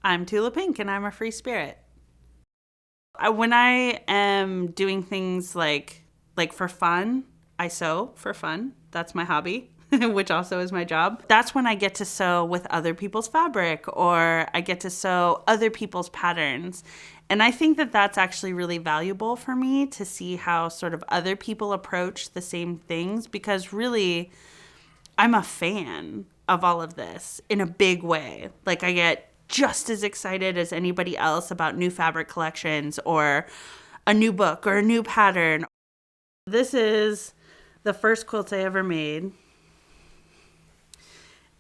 I'm Tula Pink and I'm a free spirit. When I am doing things like for fun, I sew for fun. That's my hobby, which also is my job. That's when I get to sew with other people's fabric or I get to sew other people's patterns. And I think that that's actually really valuable for me to see how sort of other people approach the same things, because really I'm a fan of all of this in a big way. Like, I get just as excited as anybody else about new fabric collections or a new book or a new pattern. This is the first quilt I ever made.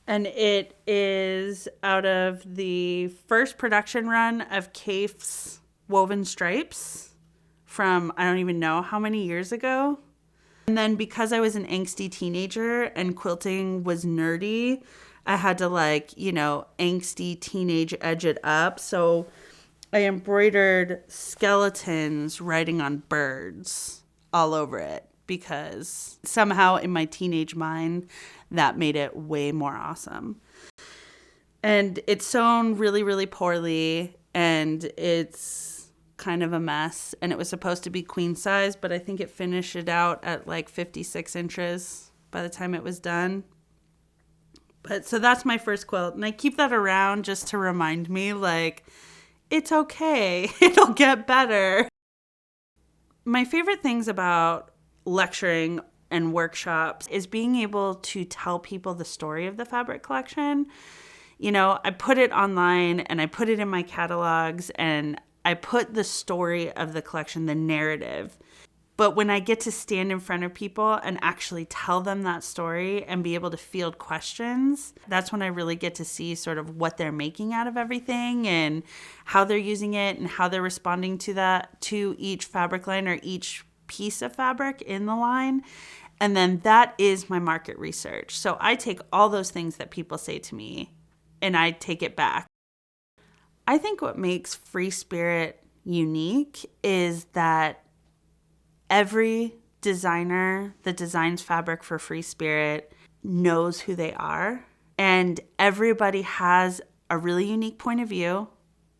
And it is out of the first production run of Kaif's Woven Stripes from I don't even know how many years ago. And then because I was an angsty teenager and quilting was nerdy, I had to angsty teenage edge it up. So I embroidered skeletons writing on birds all over it because somehow in my teenage mind, that made it way more awesome. And it's sewn really, really poorly and it's kind of a mess, and it was supposed to be queen size, but I think it finished it out at like 56 inches by the time it was done. But so that's my first quilt, and I keep that around just to remind me, like, it's okay, it'll get better. My favorite things about lecturing and workshops is being able to tell people the story of the fabric collection. You know, I put it online and I put it in my catalogs and I put the story of the collection, the narrative. But when I get to stand in front of people and actually tell them that story and be able to field questions, that's when I really get to see sort of what they're making out of everything and how they're using it and how they're responding to that, to each fabric line or each piece of fabric in the line. And then that is my market research. So I take all those things that people say to me and I take it back. I think what makes FreeSpirit unique is that every designer that designs fabric for FreeSpirit knows who they are, and everybody has a really unique point of view,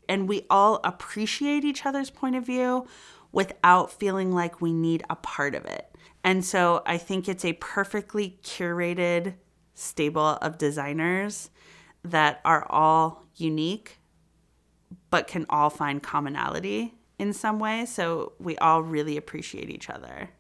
and we all appreciate each other's point of view without feeling like we need a part of it. And so I think it's a perfectly curated stable of designers that are all unique but can all find commonality in some way. So we all really appreciate each other.